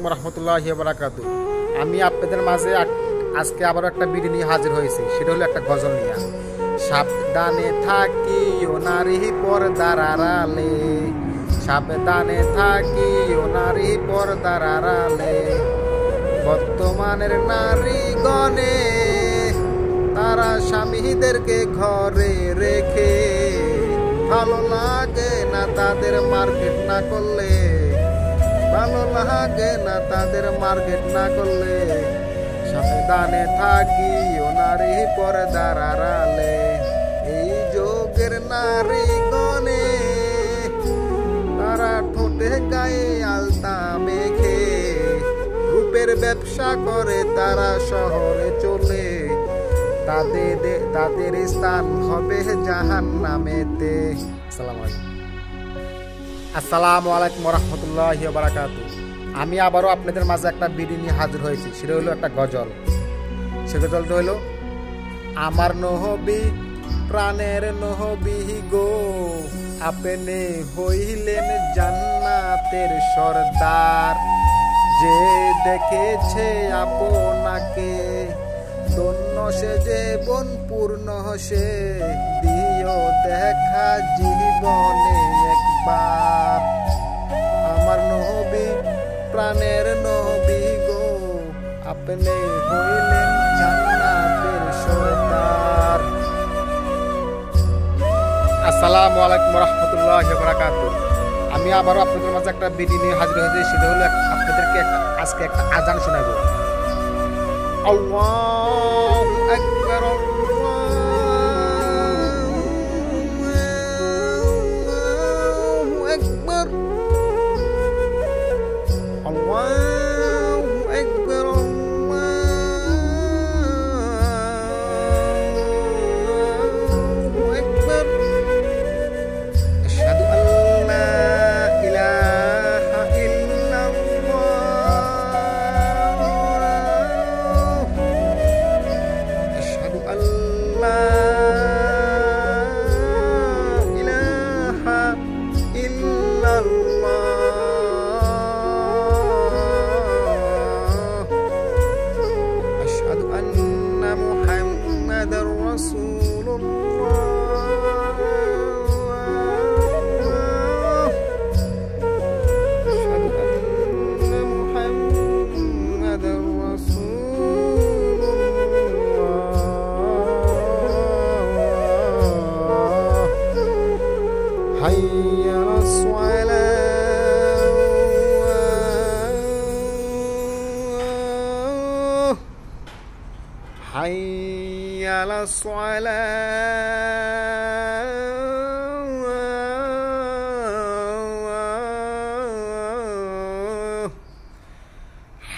আলাইকুম রহমতুল্লাহি ওয়া বারাকাতুহু। আমি আপনাদের মাঝে আজকে আবার একটা ভিডিও নিয়ে হাজির হয়েছি। সেটা হলো একটা গজল নিয়ে। সাবধানে থাকিও নারী পর্দার আড়ালে, সাবধানে থাকিও নারী পর্দার আড়ালে। বর্তমানের নারীগণে তারা স্বামীদেরকে ঘরে রেখে, ভালো লাগে না তাদের মার্কেট না করলে, ভালো লাগে না তাদের মার্কেট না করলে। সাবধানে থাকিও নারী পর্দার আড়ালে। এই যুগের নারীগণে তারা ঠোঁটে গায়ে আলতা মেখে, রূপের ব্যবসা করে তারা শহরে চলে। তাদের স্থান হবে জাহান্নামেতে। আসসালামু আলাইকুম রহমতুল্লাহি ওয়া বারাকাতুহু। আমি আবারও আপনাদের মাঝে একটা ভিডিও নিয়ে হাজির হয়েছি। সেটা হলো একটা গজল। সে গজলটা হলো, আমার নবী প্রাণের নবী গো, আপনি হইলেন জান্নাতের সরদার। যে দেখেছে আপনাকে ধন্য সে জীবন পূর্ণ, সে দিও দেখা জীবনে একবার। আমার নবী প্রাণের নবী গো, আপনি হইলেন জান্নাতের সরদার। আসসালামু আলাইকুম রাহমাতুল্লাহি ওয়া বারাকাতুহু। আমি আবারও আপনাদের মাঝে একটা ভিডিও নিয়ে হাজির হয়েছি। সেটা হলো আপনাদেরকে আজকে একটা আজান শোনাবো। আল্লাহু আকবার, আল্লাহু আকবার, আল্লাহু আকবার, আল্লাহু আকবার। আশহাদু আল্লা ইলাহা ইল্লাল্লাহ, আশহাদু আল্লা ইলাহা ইল্লাল্লাহ, আশহাদু আন্না মুহাম্মাদার রাসূলুল্লাহ, আশহাদু আন্না মুহাম্মাদার রাসূলুল্লাহ। হাইয়া আলাস সালাহ, হাইয়া আলাস সালাহ,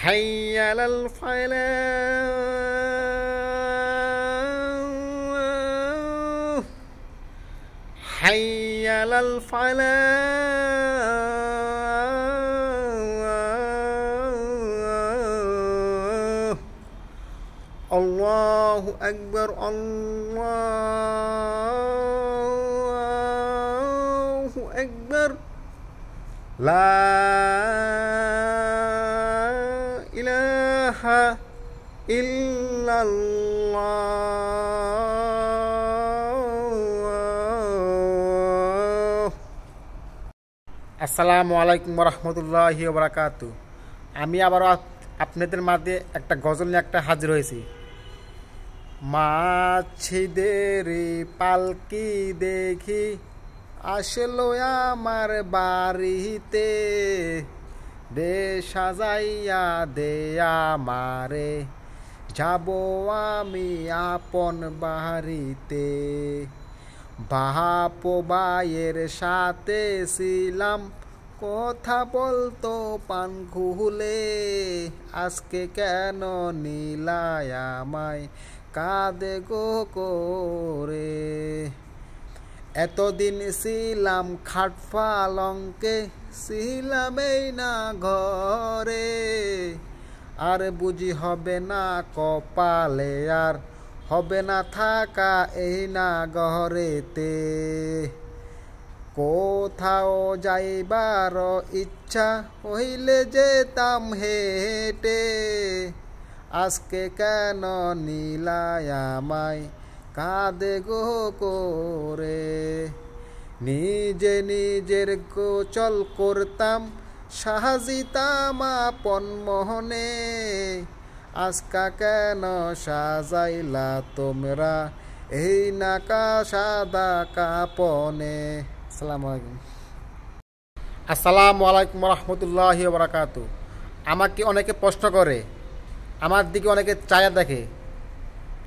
হাইয়া আলাল ফালাহ, হাইয়া আলাল ফালাহ। আল্লাহু আকবার, আল্লাহু আকবার। লা ইলাহা ইল্লাল্লাহ। আসসালামু আলাইকুম রহমতুল্লাহি ওয়া বারাকাতুহু। আমি আবারও আপনাদের মাঝে একটা গজল নিয়ে একটা হাজির হয়েছি। মাছিদের পালকি দেখি আসলো আমার বাড়িতে, দে সাজাইয়া দে আমারে, যাব আমি আপন বাড়িতে। বাপ ভাইয়ের সাথে ছিলাম, কথা বলতো পান খুলে, আজকে কেন নিলায় আমায় কাঁদে গো করে। এতদিন ছিলাম খাট পালঙ্কে, ছিলাম এই না ঘরে, আর বুঝি হবে না কপালে, আর হবে না থাকা এই না ঘরেতে। কোথাও যাইবার ইচ্ছা হইলে যেতাম হেঁটে, আজকে কেন নিলায় আমায় কাঁদে গো করে। নিজে নিজের গোচল করতাম, সাজিতাম আপন মোহনে, আজকা কেন সাজাইলা তোমরা এই নাকা সাদা কাপনে। আসসালামু আলাইকুম রহমতুল্লাহি ওয়া বারাকাতু। আমাকে অনেকে প্রশ্ন করে, আমার দিকে অনেকে চায়া দেখে,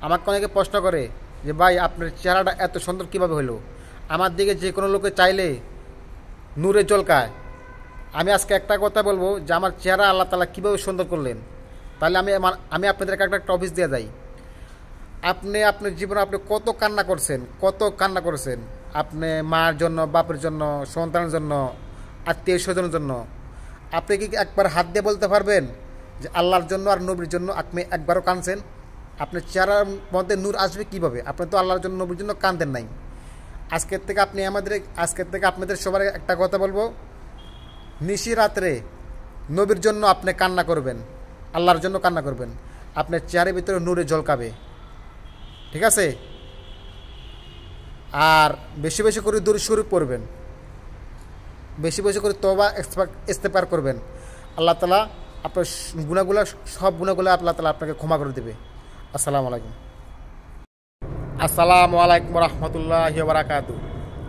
আমাকে অনেকে প্রশ্ন করে যে ভাই আপনার চেহারাটা এত সুন্দর কীভাবে হলো। আমার দিকে যে কোনো লোকে চাইলে নূরে ঝলকায়। আমি আজকে একটা কথা বলবো যে আমার চেহারা আল্লাহ তাআলা কীভাবে সুন্দর করলেন। তাহলে আমি আপনাদেরকে একটা টপিক দিয়ে যাই। আপনি আপনার জীবনে আপনি কত কান্না করছেন, আপনি মার জন্য, বাপের জন্য, সন্তানের জন্য, আত্মীয় স্বজনের জন্য। আপনি কি একবার হাত দিয়ে বলতে পারবেন যে আল্লাহর জন্য আর নবীর জন্য আপনি একবারও কাঁদছেন? আপনার চেহারার মধ্যে নূর আসবে কীভাবে? আপনি তো আল্লাহর জন্য, নবীর জন্য কাঁদেন নাই। আজকের থেকে আপনাদের সবার একটা কথা বলবো, নিশি রাত্রে নবীর জন্য আপনি কান্না করবেন, আল্লাহর জন্য কান্না করবেন, আপনার চেহারার ভিতরে নূরে ঝলকাবে। ঠিক আছে? আর বেশি বেশি করে দরুদ শরীফ পড়বেন, বেশি বেশি করে তওবা ইস্তেগফার করবেন। আল্লাহ তাআলা আপনার সব গুনাহগুলো আল্লাহ তাআলা আপনাকে ক্ষমা করে দেবে। আসসালামু আলাইকুম রহমতুল্লাহি ওয়া বারাকাতু।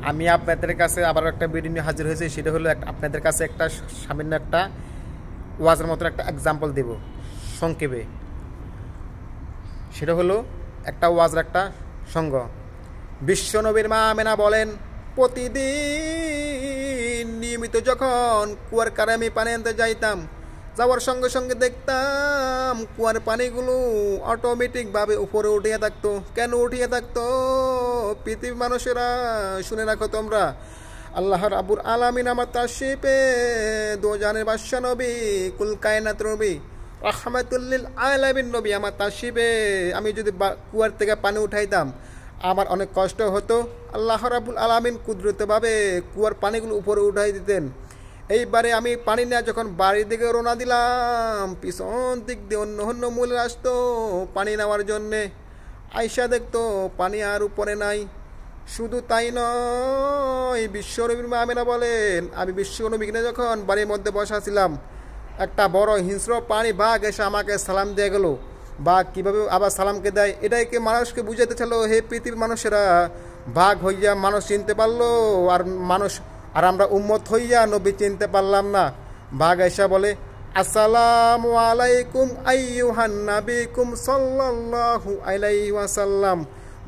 আমি আপনাদের কাছে আবার একটা ভিডিও নিয়ে হাজির হয়েছি। সেটা হলো আপনাদের কাছে একটা সামান্য একটা ওয়াজের মতন একটা এক্সাম্পল দেব সংক্ষেপে। সেটা হলো একটা ওয়াজের একটা সঙ্গ। বিশ্বনবীর মা আমেনা বলেন, প্রতিদিন নিয়মিত যখন কুয়ার কারে আমি পানি আনতে যাওয়ার সঙ্গে সঙ্গে দেখতাম কুয়ার পানিগুলো অটোমেটিকভাবে উপরে উঠিয়ে থাকতো। কেন উঠিয়ে থাকতো? পৃথিবীর মানুষেরা শুনে রাখো তোমরা, আল্লাহ রাব্বুল আলামিন আমার তাশরিফে দো জানের বাদশা নবী, কুল কায়নাত নবী, রাহমাতুল লিল আলামিন নবী আমার তাশরিফে আমি যদি কুয়ার থেকে পানি উঠাইতাম আমার অনেক কষ্ট হতো। আল্লাহ রাব্বুল আলামিন কুদরতভাবে কুয়ার পানিগুলো উপরে উঠাই দিতেন। এইবারে আমি পানি নিয়ে যখন বাড়ির দিকে রওনা দিলাম, পিছন দিক দিয়ে অন্য মূল আসতো পানি নেওয়ার জন্যে। আয়সা দেখতো পানি আর উপরে নাই। শুধু তাই নয়, বিশ্বনবীর মা আমেনা বলেন, আমি বিশ্বনবীকে যখন বাড়ির মধ্যে বসাছিলাম, একটা বড় হিংস্র পানি বাঘ এসে আমাকে সালাম দিয়ে গেল। বাঘ কীভাবে আবার সালামকে দেয়, এটাইকে মানুষকে বুঝাতে ছিল, হে পৃথিবীর মানুষেরা, বাঘ হইয়া মানুষ চিনতে পারলো আর আমরা উম্মত হইয়া নবী চিনতে পারলাম না। বাঘ এসা বলে, আসসালামু আলাইকুম আইয়ুহান নাবিকুম সাল্লাল্লাহু আলাইহি ওয়াসাল্লাম।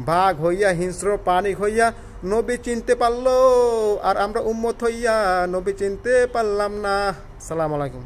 বাঘ হইয়া হিংস্র পানি হইয়া নবী চিনতে পারলো আর আমরা উম্মত হইয়া নবী চিনতে পারলাম না। আসসালামু আলাইকুম।